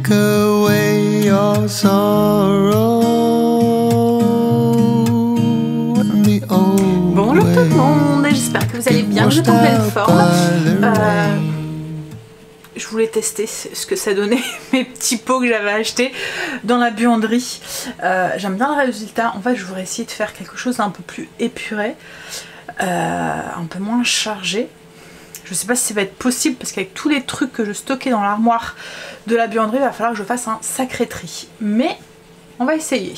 take away your sorrow and the old Bonjour tout le monde, j'espère que vous allez bien, vous êtes en pleine forme. Je voulais tester ce que ça donnait, mes petits pots que j'avais achetés dans la buanderie. J'aime bien le résultat. En fait, je voudrais essayer de faire quelque chose d'un peu plus épuré, un peu moins chargé. Je sais pas si ça va être possible parce qu'avec tous les trucs que je stockais dans l'armoire de la buanderie, il va falloir que je fasse un sacré tri. Mais on va essayer.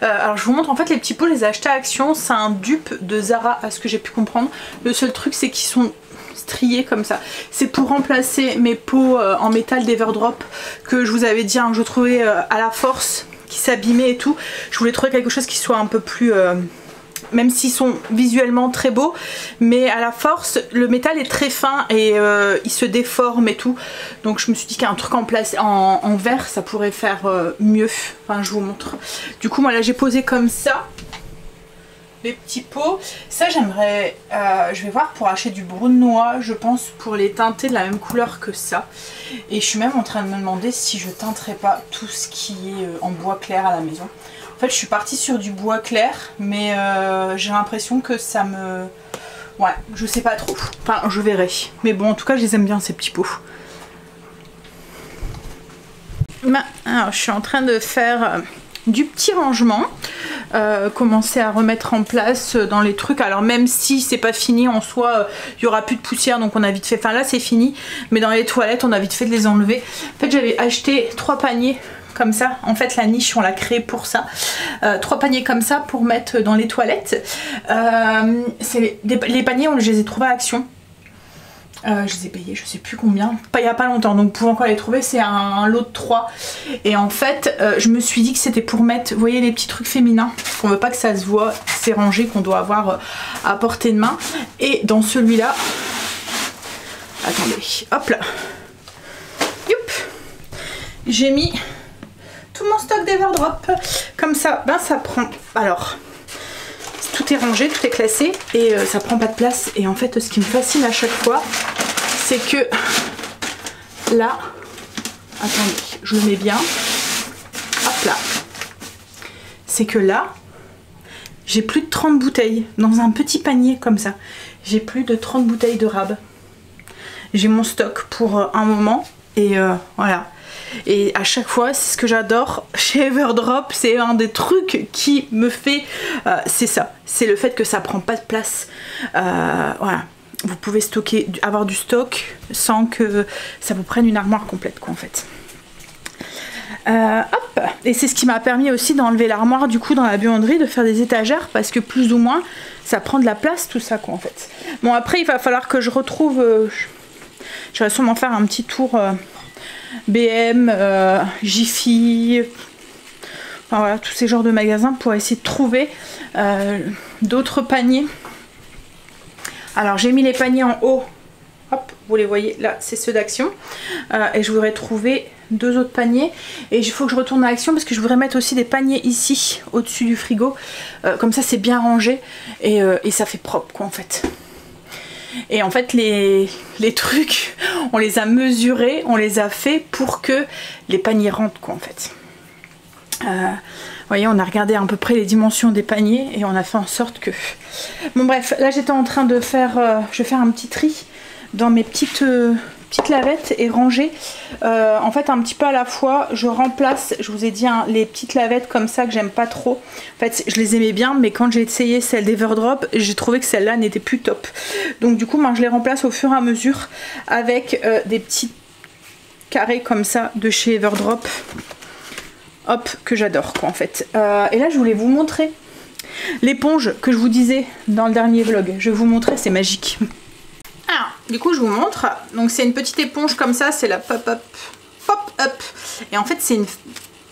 Alors je vous montre, en fait les petits pots, je les ai achetés à Action. C'est un dupe de Zara à ce que j'ai pu comprendre. Le seul truc c'est qu'ils sont striés comme ça. C'est pour remplacer mes pots en métal d'Everdrop que je vous avais dit, hein, que je trouvais à la force, qui s'abîmaient et tout. Je voulais trouver quelque chose qui soit un peu plus... même s'ils sont visuellement très beaux, mais à la force le métal est très fin et il se déforme et tout, donc je me suis dit qu'un truc en verre ça pourrait faire mieux. Enfin je vous montre. Du coup moi là j'ai posé comme ça les petits pots. Ça j'aimerais, je vais voir pour acheter du brunois, je pense, pour les teinter de la même couleur que ça. Et je suis même en train de me demander si je teinterais pas tout ce qui est en bois clair à la maison. En fait je suis partie sur du bois clair, mais j'ai l'impression que ça me... Ouais, je sais pas trop. Enfin je verrai. Mais bon en tout cas je les aime bien ces petits pots. Alors je suis en train de faire du petit rangement. Commencer à remettre en place dans les trucs. Alors même si c'est pas fini en soi, il y aura plus de poussière donc on a vite fait. Enfin là c'est fini, mais dans les toilettes on a vite fait de les enlever. En fait j'avais acheté 3 paniers comme ça, en fait la niche on l'a créée pour ça, 3 paniers comme ça pour mettre dans les toilettes. Les paniers je les ai trouvés à Action, je les ai payés je sais plus combien, il y a pas longtemps, donc pour encore les trouver c'est un lot de 3. Et en fait je me suis dit que c'était pour mettre, vous voyez les petits trucs féminins, qu'on veut pas que ça se voit, c'est rangé, qu'on doit avoir à portée de main. Et dans celui-là, attendez, hop là, youp, j'ai mis tout mon stock d'Everdrop comme ça. Ben ça prend, alors tout est rangé, tout est classé et ça prend pas de place. Et en fait ce qui me fascine à chaque fois c'est que là, attendez je le mets bien, hop là, c'est que là j'ai plus de 30 bouteilles dans un petit panier comme ça. J'ai plus de 30 bouteilles de rab. J'ai mon stock pour un moment et voilà. Et à chaque fois, c'est ce que j'adore chez Everdrop, c'est un des trucs qui me fait, c'est ça, c'est le fait que ça prend pas de place. Voilà, vous pouvez stocker, avoir du stock sans que ça vous prenne une armoire complète quoi en fait. Hop, et c'est ce qui m'a permis aussi d'enlever l'armoire du coup dans la buanderie, de faire des étagères parce que plus ou moins ça prend de la place tout ça quoi en fait. Bon après il va falloir que je retrouve, je vais sûrement faire un petit tour BM, Jiffy, enfin voilà tous ces genres de magasins pour essayer de trouver d'autres paniers. Alors j'ai mis les paniers en haut, hop, vous les voyez là, c'est ceux d'Action, et je voudrais trouver 2 autres paniers et il faut que je retourne à Action parce que je voudrais mettre aussi des paniers ici au dessus du frigo, comme ça c'est bien rangé et ça fait propre quoi en fait. Et en fait les trucs on les a mesurés, on les a fait pour que les paniers rentrent quoi en fait. Vous voyez on a regardé à peu près les dimensions des paniers et on a fait en sorte que... Bon bref, là j'étais en train de faire, je vais faire un petit tri dans mes petites lavettes et ranger en fait un petit peu à la fois. Je remplace, je vous ai dit hein, les petites lavettes comme ça que j'aime pas trop. En fait je les aimais bien mais quand j'ai essayé celle d'Everdrop j'ai trouvé que celle-là n'était plus top. Donc du coup moi je les remplace au fur et à mesure avec des petits carrés comme ça de chez Everdrop. Hop, que j'adore quoi en fait. Et là je voulais vous montrer l'éponge que je vous disais dans le dernier vlog. Je vais vous montrer, c'est magique. Alors, du coup je vous montre, donc c'est une petite éponge comme ça, c'est la pop-up, pop-up, et en fait c'est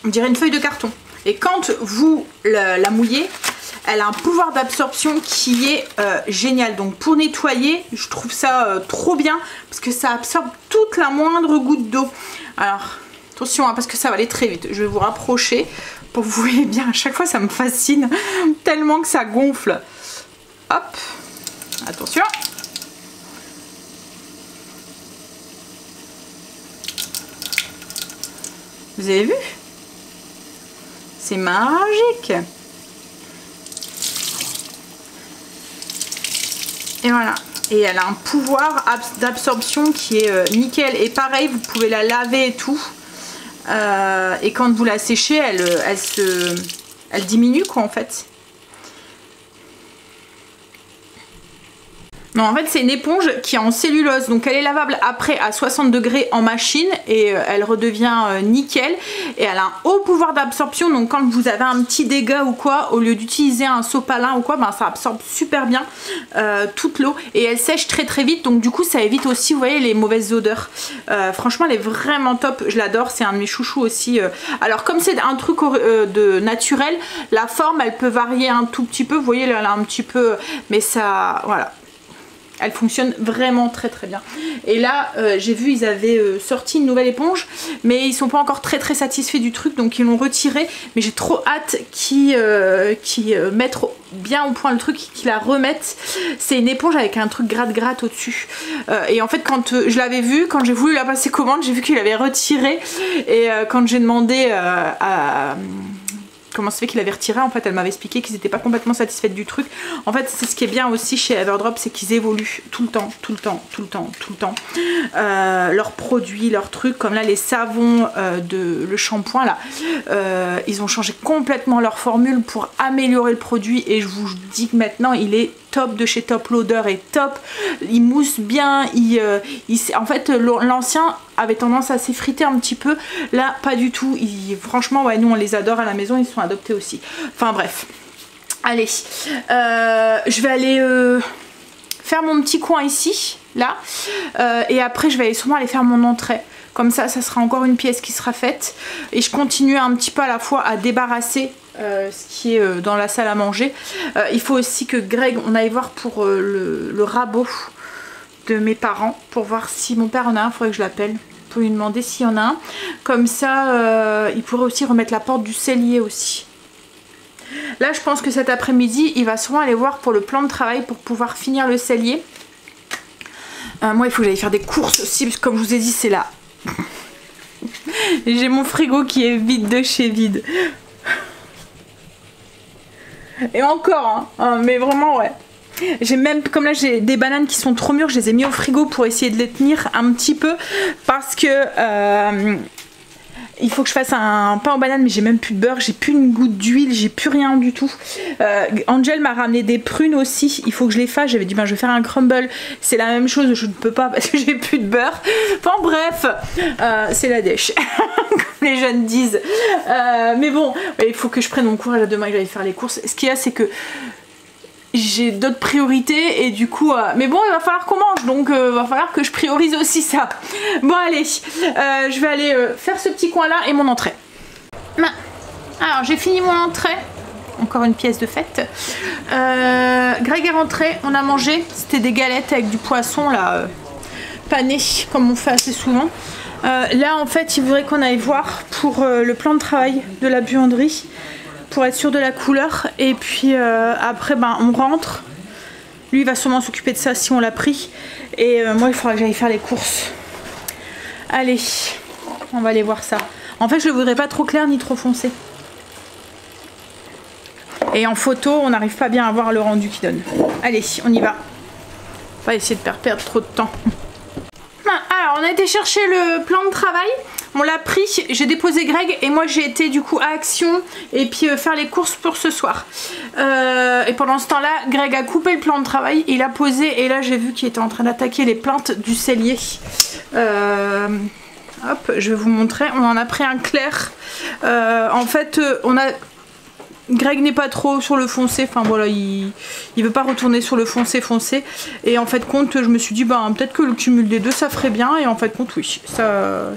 on dirait une feuille de carton, et quand vous la mouillez, elle a un pouvoir d'absorption qui est génial, donc pour nettoyer, je trouve ça trop bien, parce que ça absorbe toute la moindre goutte d'eau. Alors, attention, hein, parce que ça va aller très vite, je vais vous rapprocher, pour que vous voyez bien, à chaque fois ça me fascine, tellement que ça gonfle. Hop, attention. Vous avez vu? C'est magique. Et voilà. Et elle a un pouvoir d'absorption qui est nickel. Et pareil, vous pouvez la laver et tout. Et quand vous la séchez, elle diminue quoi en fait. Non, en fait c'est une éponge qui est en cellulose, donc elle est lavable après à 60 degrés en machine et elle redevient nickel. Et elle a un haut pouvoir d'absorption, donc quand vous avez un petit dégât ou quoi, au lieu d'utiliser un sopalin ou quoi, ben, ça absorbe super bien toute l'eau et elle sèche très très vite, donc du coup ça évite aussi, vous voyez, les mauvaises odeurs. Franchement elle est vraiment top, je l'adore, c'est un de mes chouchous aussi. Alors comme c'est un truc de naturel, la forme elle peut varier un tout petit peu, vous voyez là elle a un petit peu, mais ça, voilà. Elle fonctionne vraiment très très bien. Et là j'ai vu ils avaient sorti une nouvelle éponge, mais ils sont pas encore très satisfaits du truc, donc ils l'ont retiré. Mais j'ai trop hâte qu'ils mettent bien au point le truc, qu'ils la remettent. C'est une éponge avec un truc gratte-gratte au dessus. Et en fait quand je l'avais vu, quand j'ai voulu la passer commande, j'ai vu qu'il avait retiré. Et quand j'ai demandé à comment ça fait qu'il avait retiré, en fait elle m'avait expliqué qu'ils n'étaient pas complètement satisfaits du truc. En fait c'est ce qui est bien aussi chez Everdrop, c'est qu'ils évoluent tout le temps leurs produits, leurs trucs, comme là les savons le shampoing là, ils ont changé complètement leur formule pour améliorer le produit et je vous dis que maintenant il est top de chez top, l'odeur est top, il mousse bien, en fait l'ancien avait tendance à s'effriter un petit peu, là pas du tout, franchement ouais, nous on les adore à la maison, ils sont adoptés aussi. Enfin bref, allez, je vais aller faire mon petit coin ici, là, et après je vais sûrement aller faire mon entrée. Comme ça, ça sera encore une pièce qui sera faite. Et je continue un petit peu à la fois à débarrasser ce qui est dans la salle à manger. Il faut aussi que Greg, on aille voir pour le rabot de mes parents. Pour voir si mon père en a un, il faudrait que je l'appelle. Pour lui demander s'il y en a un. Comme ça, il pourrait aussi remettre la porte du cellier aussi. Là, je pense que cet après-midi, il va sûrement aller voir pour le plan de travail pour pouvoir finir le cellier. Moi, il faut que j'aille faire des courses aussi, parce que comme je vous ai dit, c'est là. J'ai mon frigo qui est vide de chez vide. Et encore, hein, mais vraiment, ouais. J'ai même, comme là j'ai des bananes qui sont trop mûres, je les ai mis au frigo pour essayer de les tenir un petit peu. Parce que il faut que je fasse un pain aux bananes, mais j'ai même plus de beurre, j'ai plus une goutte d'huile, j'ai plus rien du tout. Angel m'a ramené des prunes aussi, il faut que je les fasse. J'avais dit ben je vais faire un crumble, c'est la même chose, je ne peux pas parce que j'ai plus de beurre. Enfin bref, c'est la dèche, comme les jeunes disent. Mais bon, il faut que je prenne mon courage à demain et que j'aille faire les courses. Ce qu'il y a, c'est que j'ai d'autres priorités et du coup mais bon il va falloir qu'on mange, donc il va falloir que je priorise aussi ça. Bon allez, je vais aller faire ce petit coin là et mon entrée. Alors j'ai fini mon entrée, encore une pièce de fête. Greg est rentré, on a mangé, c'était des galettes avec du poisson là, pané comme on fait assez souvent. Là en fait il voudrait qu'on aille voir pour le plan de travail de la buanderie, pour être sûr de la couleur. Et puis après ben on rentre, lui il va sûrement s'occuper de ça si on l'a pris, et moi il faudra que j'aille faire les courses. Allez, on va aller voir ça. En fait je le voudrais pas trop clair ni trop foncé, et en photo on n'arrive pas bien à voir le rendu qu'il donne. Allez, on y va, on va essayer de pas perdre trop de temps. Alors on a été chercher le plan de travail, on l'a pris, j'ai déposé Greg et moi j'ai été du coup à Action et puis faire les courses pour ce soir. Et pendant ce temps là Greg a coupé le plan de travail, il a posé, et là j'ai vu qu'il était en train d'attaquer les plaintes du cellier. Hop, je vais vous montrer, on en a pris un clair. En fait on a... Greg n'est pas trop sur le foncé, enfin voilà, il veut pas retourner sur le foncé, et en fait compte je me suis dit bah peut-être que le cumul des deux ça ferait bien, et en fait compte oui, ça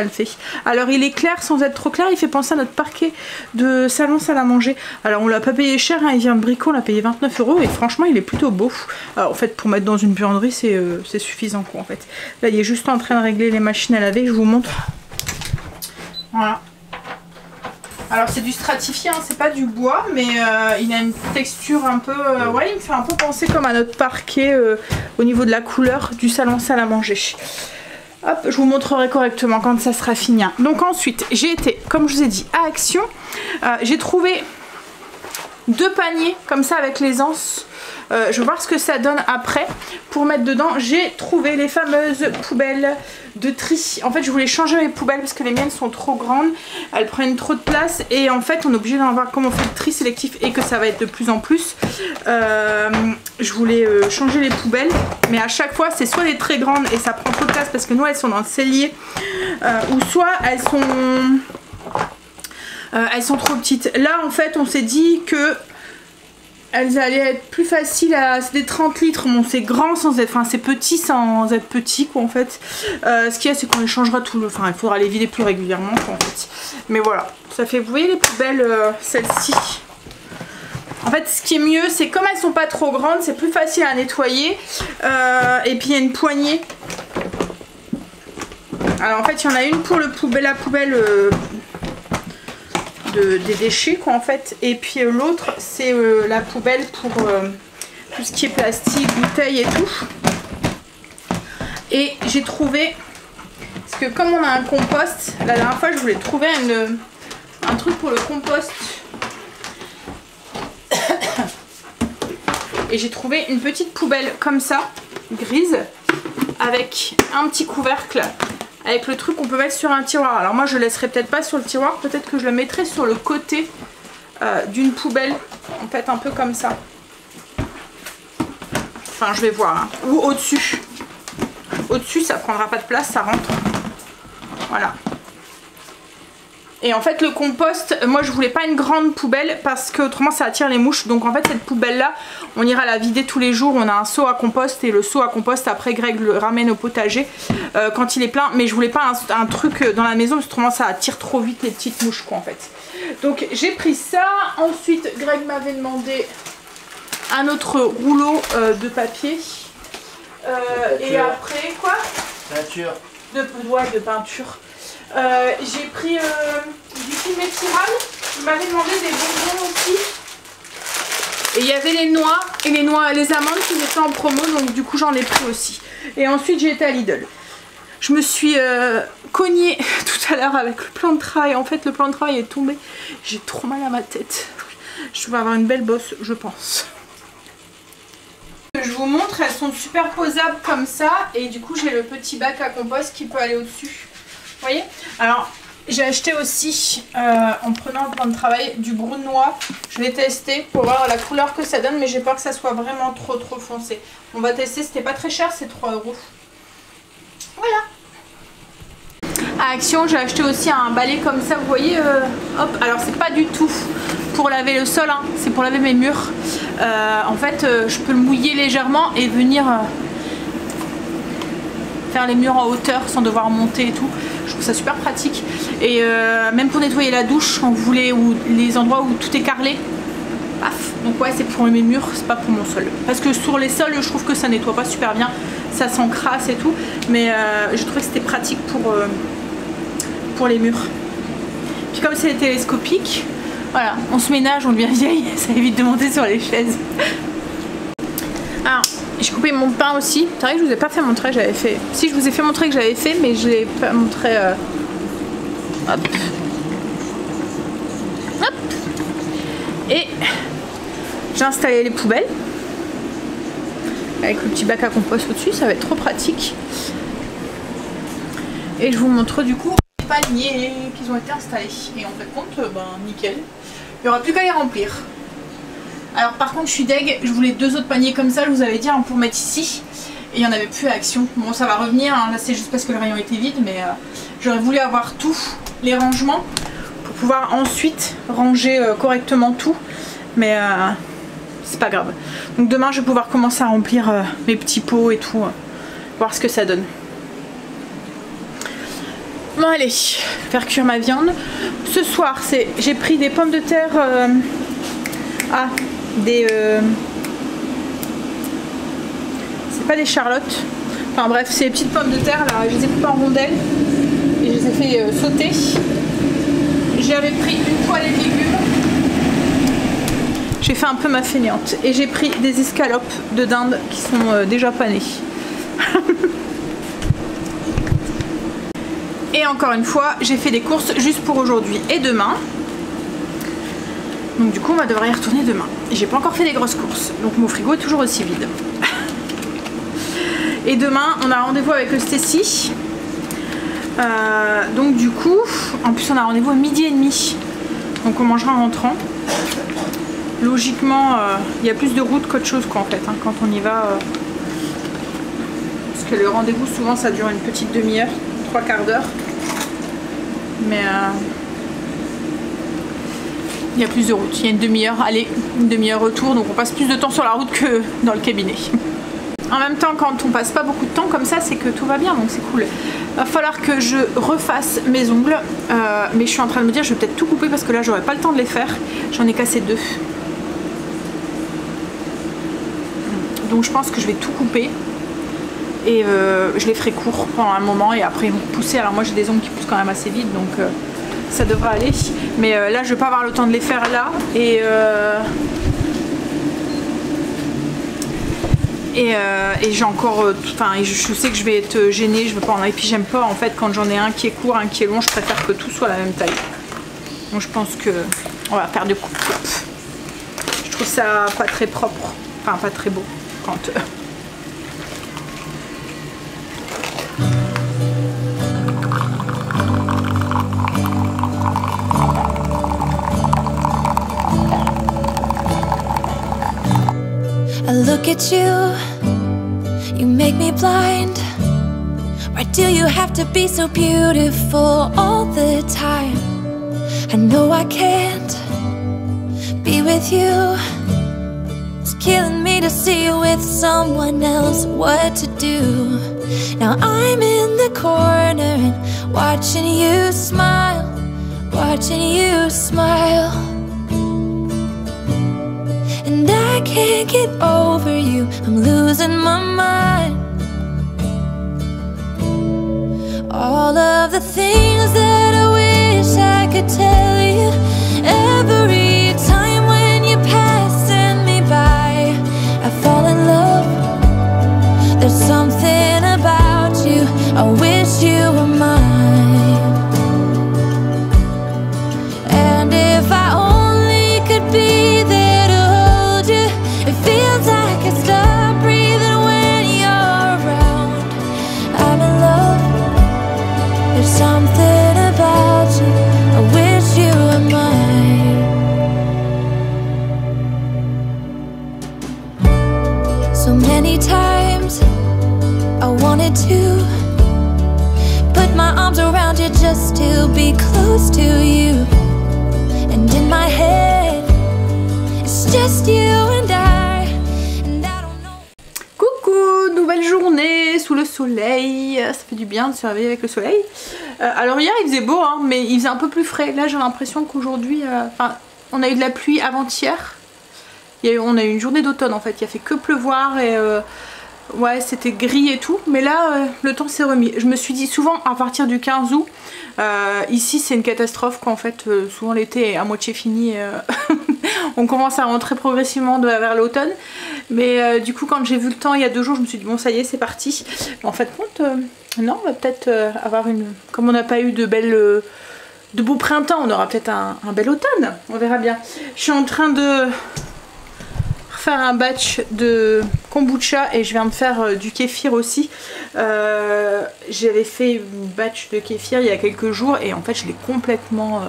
le fait. Alors il est clair sans être trop clair, il fait penser à notre parquet de salon salle à manger. Alors on l'a pas payé cher, hein, il vient de Brico, on l'a payé 29 € et franchement il est plutôt beau. Alors, en fait pour mettre dans une buanderie c'est suffisant quoi en fait. Là il est juste en train de régler les machines à laver, je vous montre. Voilà. Alors c'est du stratifié, hein, c'est pas du bois, mais il a une texture un peu... ouais, il me fait un peu penser comme à notre parquet au niveau de la couleur du salon salle à manger. Hop, je vous montrerai correctement quand ça sera fini. Donc ensuite, j'ai été, comme je vous ai dit, à Action. J'ai trouvé 2 paniers comme ça avec les anses. Je vais voir ce que ça donne après pour mettre dedans. J'ai trouvé les fameuses poubelles de tri. En fait, je voulais changer mes poubelles parce que les miennes sont trop grandes. Elles prennent trop de place et en fait, on est obligé d'en voir comment on fait le tri sélectif et que ça va être de plus en plus. Je voulais changer les poubelles, mais à chaque fois, c'est soit les très grandes et ça prend trop de place parce que nous, elles sont dans le cellier, ou soit elles sont trop petites. Là, en fait, on s'est dit que elles allaient être plus faciles à... C'est des 30 litres, bon c'est grand sans être... Enfin c'est petit sans être petit quoi en fait. Ce qu'il y a c'est qu'on les changera tout le... Enfin il faudra les vider plus régulièrement quoi en fait. Mais voilà, ça fait... Vous voyez les poubelles, celles-ci. En fait ce qui est mieux c'est comme elles sont pas trop grandes, c'est plus facile à nettoyer. Et puis il y a une poignée. Alors en fait il y en a une pour le poubelle, la poubelle... des déchets quoi en fait, et puis l'autre c'est la poubelle pour tout ce qui est plastique, bouteilles et tout. Et j'ai trouvé, parce que comme on a un compost, la dernière fois je voulais trouver un truc pour le compost et j'ai trouvé une petite poubelle comme ça, grise, avec un petit couvercle avec le truc qu'on peut mettre sur un tiroir. Alors moi je le laisserai peut-être pas sur le tiroir, peut-être que je le mettrai sur le côté d'une poubelle, en fait un peu comme ça. Enfin je vais voir, hein. Ou au-dessus. Au-dessus ça prendra pas de place, ça rentre. Voilà. Et en fait le compost, moi je voulais pas une grande poubelle parce que autrement ça attire les mouches. Donc en fait cette poubelle là, on ira la vider tous les jours. On a un seau à compost et le seau à compost après Greg le ramène au potager quand il est plein. Mais je voulais pas un truc dans la maison parce que autrement ça attire trop vite les petites mouches quoi en fait. Donc j'ai pris ça. Ensuite Greg m'avait demandé un autre rouleau de papier. Et après quoi? Peinture. De peinture. J'ai pris du film étiral. Il m'avait demandé des bonbons aussi. Et il y avait les noix et les amandes qui étaient en promo, donc du coup j'en ai pris aussi. Et ensuite j'ai été à Lidl. Je me suis cognée tout à l'heure avec le plan de travail. En fait le plan de travail est tombé. J'ai trop mal à ma tête. Je vais avoir une belle bosse je pense. Je vous montre, elles sont superposables comme ça. Et du coup j'ai le petit bac à compost qui peut aller au-dessus. Vous voyez? Alors j'ai acheté aussi en prenant le plan de travail du brun noix. Je vais tester pour voir la couleur que ça donne, mais j'ai peur que ça soit vraiment trop foncé. On va tester, c'était pas très cher, c'est 3 €. Voilà. À Action j'ai acheté aussi un balai comme ça, vous voyez, hop. Alors c'est pas du tout pour laver le sol, hein, c'est pour laver mes murs. En fait je peux le mouiller légèrement et venir faire les murs en hauteur sans devoir monter et tout. Je trouve ça super pratique. Et même pour nettoyer la douche quand vous voulez, ou les endroits où tout est carrelé. Paf. Donc ouais c'est pour mes murs, c'est pas pour mon sol. Parce que sur les sols je trouve que ça nettoie pas super bien. Ça s'encrasse et tout. Mais je trouvais que c'était pratique pour les murs. Puis comme c'est télescopique, voilà, on se ménage, on devient vieille, ça évite de monter sur les chaises. Alors, j'ai coupé mon pain aussi. C'est vrai que je vous ai pas fait montrer, j'avais fait. Si, je vous ai fait montrer que j'avais fait, mais je l'ai pas montré. Hop. Hop. Et j'ai installé les poubelles. Avec le petit bac à compost au-dessus, ça va être trop pratique. Et je vous montre du coup les paniers qui ont été installés. Et en fait compte, ben nickel. Il n'y aura plus qu'à les remplir. Alors par contre je suis deg, je voulais 2 autres paniers comme ça, je vous avais dit, hein, pour mettre ici. Et il n'y en avait plus à Action. Bon ça va revenir, hein. Là c'est juste parce que le rayon était vide, mais j'aurais voulu avoir tous les rangements pour pouvoir ensuite ranger correctement tout. Mais c'est pas grave. Donc demain je vais pouvoir commencer à remplir mes petits pots et tout, voir ce que ça donne. Bon allez, faire cuire ma viande. Ce soir j'ai pris des pommes de terre, c'est pas des charlottes, enfin bref c'est les petites pommes de terre là, je les ai coupées en rondelles et je les ai fait sauter. J'avais pris une poêlée de légumes, j'ai fait un peu ma fainéante, et j'ai pris des escalopes de dinde qui sont déjà panées. Et encore une fois, j'ai fait des courses juste pour aujourd'hui et demain. Donc du coup, on va devoir y retourner demain. J'ai pas encore fait des grosses courses, donc mon frigo est toujours aussi vide. Et demain, on a rendez-vous avec le Stacy. Donc du coup, en plus on a rendez-vous à 12h30. Donc on mangera en rentrant. Logiquement, il y a plus de route qu'autre chose quoi en fait, hein, quand on y va. Parce que le rendez-vous souvent ça dure une petite demi-heure, 3/4 d'heure. Mais il y a plus de route. Il y a une demi-heure aller, une demi-heure retour. Donc on passe plus de temps sur la route que dans le cabinet. En même temps, quand on passe pas beaucoup de temps comme ça, c'est que tout va bien, donc c'est cool. Va falloir que je refasse mes ongles, mais je suis en train de me dire je vais peut-être tout couper parce que là j'aurai pas le temps de les faire. J'en ai cassé 2. Donc je pense que je vais tout couper et je les ferai court pendant un moment et après ils vont pousser. Alors moi j'ai des ongles qui poussent quand même assez vite, donc ça devrait aller. Mais là je vais pas avoir le temps de les faire là et j'ai encore, enfin je sais que je vais être gênée, je veux pas en avoir, et puis j'aime pas en fait quand j'en ai un qui est court, un qui est long, je préfère que tout soit la même taille. Donc je pense que on va faire de coupe. Je trouve ça pas très propre, enfin pas très beau quand I look at you, you make me blind. Why do you have to be so beautiful all the time? I know I can't be with you. It's killing me to see you with someone else. What to do? Now I'm in the corner and watching you smile, watching you smile. And I can't get over you, I'm losing my mind. All of the things that I wish I could tell you, every time when you're passing me by, I fall in love. There's something about you, I wish you were mine. And if I only could be there to hold you, it feels like I stop breathing when you're around. I'm in love, there's something about you, I wish you were mine. So many times I wanted to put my arms around you just to be close to you. And in my head, it's just you and I don't know. Coucou, nouvelle journée sous le soleil, ça fait du bien de se réveiller avec le soleil. Alors hier il faisait beau hein, mais il faisait un peu plus frais. Là j'ai l'impression qu'aujourd'hui, on a eu de la pluie avant-hier. On a eu une journée d'automne en fait, il a fait que pleuvoir et ouais c'était gris et tout. Mais là le temps s'est remis. Je me suis dit souvent à partir du 15 août, ici c'est une catastrophe quoi en fait. Souvent l'été est à moitié fini. On commence à rentrer progressivement vers l'automne. Mais du coup quand j'ai vu le temps il y a 2 jours je me suis dit bon ça y est c'est parti. Mais en fait compte non on va peut-être avoir une... Comme on n'a pas eu de beau printemps, on aura peut-être un bel automne. On verra bien. Je suis en train de faire un batch de kombucha et je viens de faire du kéfir aussi. J'avais fait une batch de kéfir il y a quelques jours et en fait je l'ai complètement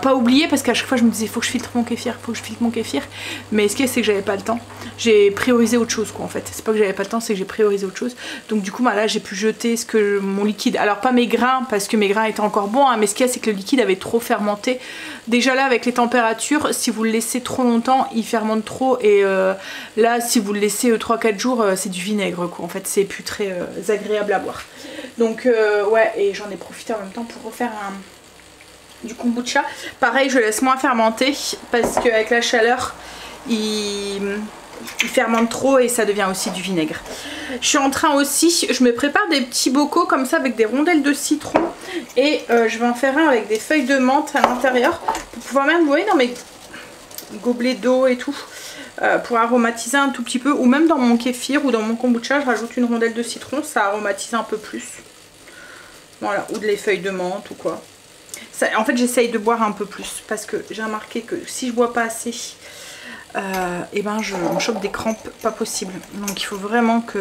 pas oublié parce qu'à chaque fois je me disais faut que je filtre mon kéfir, faut que je filtre mon kéfir, mais ce qui est c'est que j'avais pas le temps, j'ai priorisé autre chose quoi en fait, c'est pas que j'avais pas le temps, c'est que j'ai priorisé autre chose. Donc du coup bah, là j'ai pu jeter mon liquide, alors pas mes grains parce que mes grains étaient encore bons hein, mais ce qu'il y a c'est que le liquide avait trop fermenté. Déjà là avec les températures, si vous le laissez trop longtemps il fermente trop et là si vous le laissez 3-4 jours c'est du vinaigre quoi en fait, c'est plus très agréable à boire. Donc ouais, et j'en ai profité en même temps pour refaire du kombucha. Pareil je laisse moins fermenter parce qu'avec la chaleur il fermente trop et ça devient aussi du vinaigre. Je suis en train aussi, je me prépare des petits bocaux comme ça avec des rondelles de citron et je vais en faire un avec des feuilles de menthe à l'intérieur pour pouvoir même, vous voyez, dans mes gobelets d'eau et tout, pour aromatiser un tout petit peu, ou même dans mon kéfir ou dans mon kombucha je rajoute une rondelle de citron, ça aromatise un peu plus. Voilà, ou de les feuilles de menthe ou quoi. Ça, en fait, j'essaye de boire un peu plus parce que j'ai remarqué que si je bois pas assez, et ben je me chope des crampes pas possible. Donc il faut vraiment que...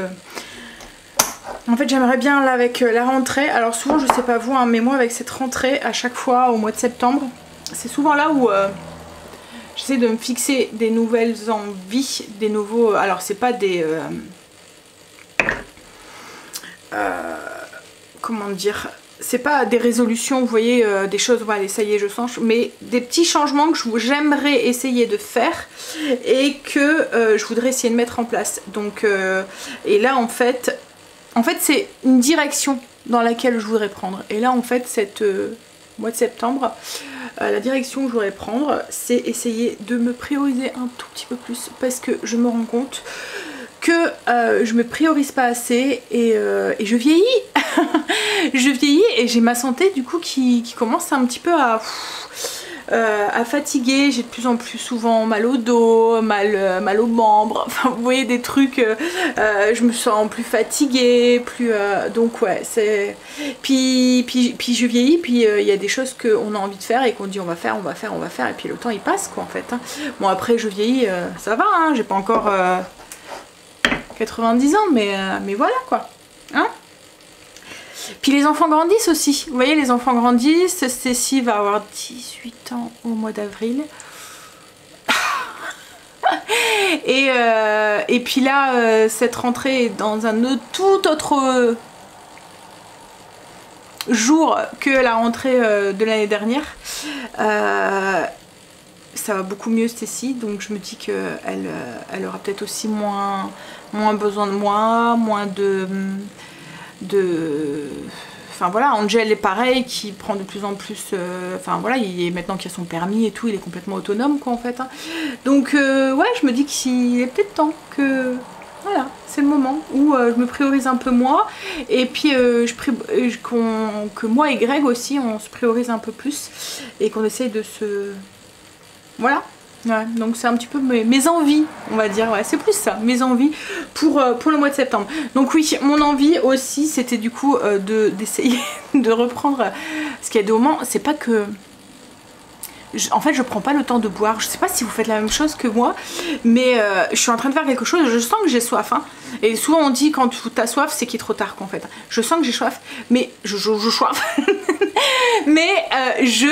En fait, j'aimerais bien là avec la rentrée. Alors souvent, je sais pas vous, hein, mais moi avec cette rentrée, à chaque fois au mois de septembre, c'est souvent là où j'essaie de me fixer des nouvelles envies, des nouveaux... Alors c'est pas des... comment dire, c'est pas des résolutions, vous voyez, des choses, voilà, ça y est, je change, mais des petits changements que j'aimerais essayer de faire et que je voudrais essayer de mettre en place. Donc, et là, en fait c'est une direction dans laquelle je voudrais prendre. Et là, en fait, cette mois de septembre, la direction que je voudrais prendre, c'est essayer de me prioriser un tout petit peu plus parce que je me rends compte que je me priorise pas assez et je vieillis. Je vieillis et j'ai ma santé du coup qui commence un petit peu à fatiguer. J'ai de plus en plus souvent mal au dos, mal aux membres, enfin vous voyez des trucs, je me sens plus fatiguée, plus donc ouais, c'est puis je vieillis, puis il y a des choses qu'on a envie de faire et qu'on dit on va faire et puis le temps il passe quoi en fait, hein. Bon après je vieillis, ça va, hein, j'ai pas encore 90 ans mais voilà quoi, hein. Puis les enfants grandissent aussi, vous voyez les enfants grandissent, Stécie va avoir 18 ans au mois d'avril. Et puis là, cette rentrée est dans un tout autre jour que la rentrée de l'année dernière. Ça va beaucoup mieux Stécie, donc je me dis qu'elle aura peut-être aussi moins besoin de moi, moins de... Enfin voilà, Angel est pareil, qui prend de plus en plus, enfin voilà, maintenant qu'il a son permis et tout, il est complètement autonome quoi en fait, hein. Donc ouais, je me dis qu'il est peut-être temps que, voilà, c'est le moment où je me priorise un peu moi, et puis que moi et Greg aussi, on se priorise un peu plus, et qu'on essaye de se... Voilà. Ouais, donc c'est un petit peu mes envies, on va dire, ouais, c'est plus ça, mes envies pour le mois de septembre. Donc oui, mon envie aussi, c'était du coup d'essayer de reprendre, ce qu'il y a des moments, c'est pas que... En fait, je prends pas le temps de boire, je sais pas si vous faites la même chose que moi, mais je suis en train de faire quelque chose, je sens que j'ai soif, hein. Et souvent on dit quand t'as soif, c'est qu'il est trop tard qu'en fait. Je sens que j'ai soif, mais je soif. Mais je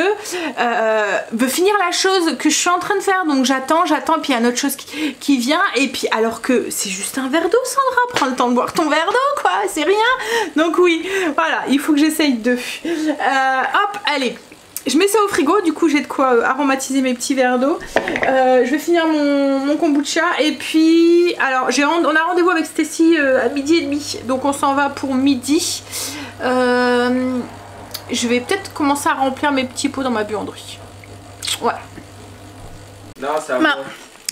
veux finir la chose que je suis en train de faire, donc j'attends, puis il y a une autre chose qui vient, et puis alors que c'est juste un verre d'eau, Sandra, prends le temps de boire ton verre d'eau quoi, c'est rien. Donc oui, voilà, il faut que j'essaye de... hop, allez, je mets ça au frigo, du coup j'ai de quoi aromatiser mes petits verres d'eau. Je vais finir mon kombucha, et puis alors on a rendez-vous avec Stécie à 12h30, donc on s'en va pour midi. Je vais peut-être commencer à remplir mes petits pots dans ma buanderie. Ouais. Non, ça va.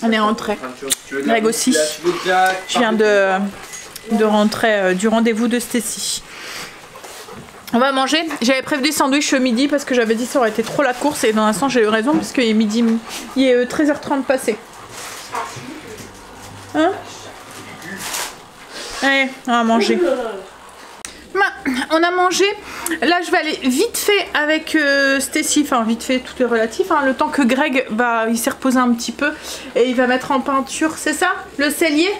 On est rentré. Greg aussi. Je viens de rentrer du rendez-vous de Stécie. On va manger. J'avais prévu des sandwichs midi parce que j'avais dit ça aurait été trop la course, et dans l'instant j'ai eu raison parce qu'il est midi. Il est 13h30 passé. Hein? Allez, on va manger. On a mangé. Là je vais aller vite fait avec Stécie, enfin vite fait, tout est relatif, hein. Le temps que Greg il s'est reposé un petit peu et il va mettre en peinture, c'est ça? Le cellier?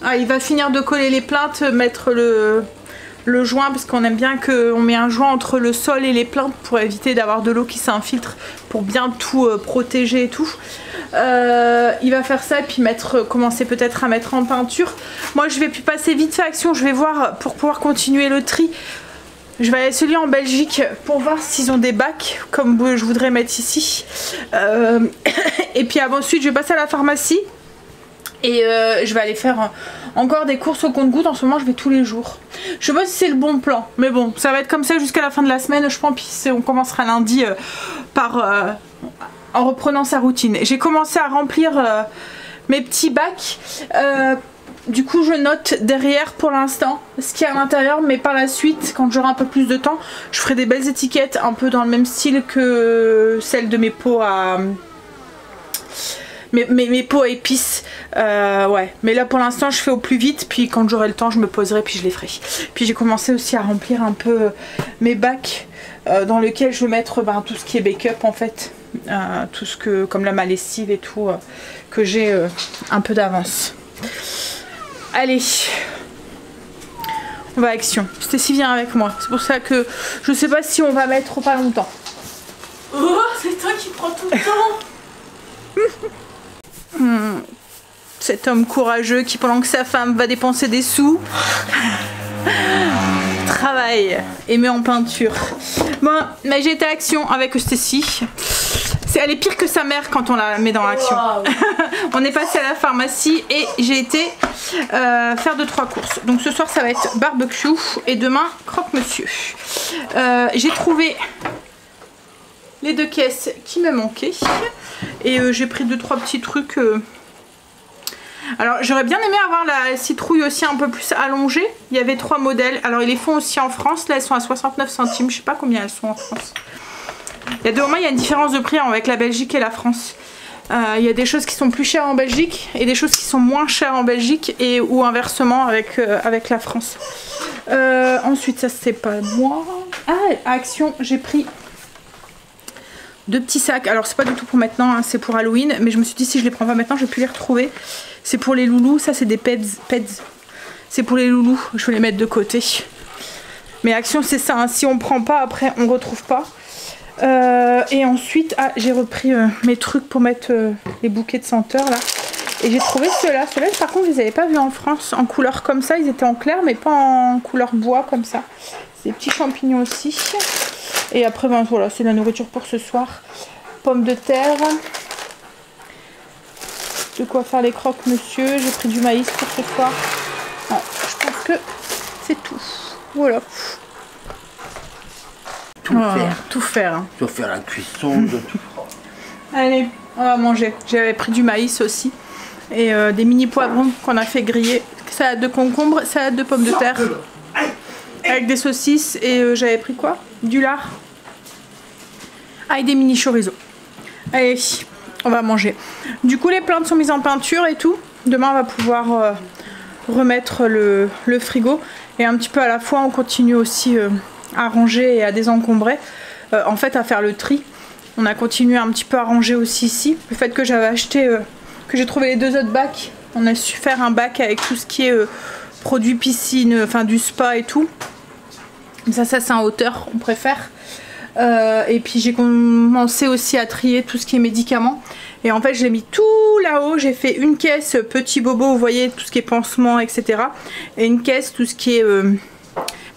Ah, il va finir de coller les plaintes, mettre le joint, parce qu'on aime bien qu'on met un joint entre le sol et les plaintes pour éviter d'avoir de l'eau qui s'infiltre, pour bien tout protéger et tout. Il va faire ça et puis commencer peut-être à mettre en peinture. Moi je vais plus passer vite fait action, je vais voir pour pouvoir continuer le tri. Je vais aller à celui en Belgique pour voir s'ils ont des bacs comme je voudrais mettre ici. Et puis ensuite je vais passer à la pharmacie et je vais aller faire encore des courses au compte-gouttes. En ce moment je vais tous les jours. Je sais pas si c'est le bon plan, mais bon, ça va être comme ça jusqu'à la fin de la semaine je pense, puis on commencera lundi en reprenant sa routine. J'ai commencé à remplir mes petits bacs. Du coup je note derrière pour l'instant ce qu'il y a à l'intérieur, mais par la suite quand j'aurai un peu plus de temps je ferai des belles étiquettes un peu dans le même style que celle de mes pots à mes pots à épices. Ouais, mais là pour l'instant je fais au plus vite, puis quand j'aurai le temps je me poserai puis je les ferai. Puis j'ai commencé aussi à remplir un peu mes bacs dans lesquels je vais mettre tout ce qui est bake-up en fait. Tout ce que, comme la lessive et tout, que j'ai un peu d'avance. Allez, on va à action. Stécie vient avec moi. C'est pour ça que je sais pas si on va mettre pas longtemps. Oh, c'est toi qui prends tout le temps. Cet homme courageux qui, pendant que sa femme va dépenser des sous, travaille et met en peinture. Bon, mais j'ai été à action avec Stécie. Elle est pire que sa mère quand on la met dans l'action. Wow. On est passé à la pharmacie et j'ai été faire 2-3 courses. Donc ce soir ça va être barbecue et demain croque-monsieur. J'ai trouvé les 2 caisses qui me manquaient et j'ai pris 2-3 petits trucs. Alors j'aurais bien aimé avoir la citrouille aussi un peu plus allongée. Il y avait 3 modèles. Alors ils les font aussi en France. Là elles sont à 69 centimes. Je sais pas combien elles sont en France. Il y a 2 moments, il y a une différence de prix avec la Belgique et la France. Il y a des choses qui sont plus chères en Belgique et des choses qui sont moins chères en Belgique et ou inversement avec la France. Ensuite, ça c'est pas moi. Ah, à Action, j'ai pris 2 petits sacs. Alors c'est pas du tout pour maintenant, hein, c'est pour Halloween. Mais je me suis dit si je les prends pas maintenant, je vais plus les retrouver. C'est pour les loulous, ça c'est des peds. C'est pour les loulous, je vais les mettre de côté. Mais Action c'est ça, hein, si on prend pas après on retrouve pas. Et ensuite j'ai repris mes trucs pour mettre les bouquets de senteurs là et j'ai trouvé ceux-là par contre je les avais pas vus en France en couleur comme ça, ils étaient en clair mais pas en couleur bois comme ça. C'est des petits champignons aussi et après voilà, c'est la nourriture pour ce soir. Pommes de terre, de quoi faire les croque-monsieur. J'ai pris du maïs pour ce soir. Ouais, je pense que c'est tout. Voilà. Tout faire. Hein. Tu vas faire la cuisson de tout. Allez, on va manger. J'avais pris du maïs aussi. Et des mini poivrons qu'on a fait griller. Salade de concombre, salade de pommes de terre. Avec des saucisses. Et j'avais pris quoi? Du lard. Ah, et des mini chorizo. Allez, on va manger. Du coup, les plantes sont mises en peinture et tout. Demain, on va pouvoir remettre le frigo. Et un petit peu à la fois, on continue aussi... à ranger et à désencombrer, en fait à faire le tri. On a continué un petit peu à ranger aussi ici. Le fait que j'avais acheté, que j'ai trouvé les 2 autres bacs, on a su faire un bac avec tout ce qui est produits piscine, enfin du spa et tout. Ça c'est en hauteur, on préfère. Et puis j'ai commencé aussi à trier tout ce qui est médicaments. Et en fait je l'ai mis tout là-haut. J'ai fait une caisse petit bobo, vous voyez, tout ce qui est pansement, etc. Et une caisse, tout ce qui est...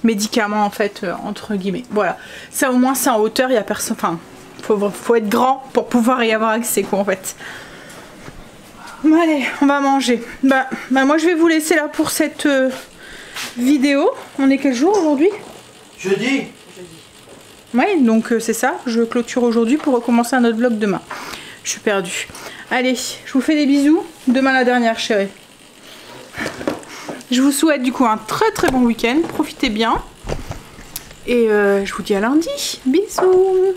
médicaments en fait entre guillemets. Voilà, ça au moins c'est en hauteur, il y a personne, enfin faut être grand pour pouvoir y avoir accès quoi en fait. Bon, allez, on va manger. Bah moi je vais vous laisser là pour cette vidéo. On est quel jour aujourd'hui? Jeudi. Ouais, donc c'est ça, je clôture aujourd'hui pour recommencer un autre vlog demain. Je suis perdue. Allez, je vous fais des bisous. Demain la dernière chérie. Je vous souhaite du coup un très bon week-end, profitez bien et je vous dis à lundi, bisous.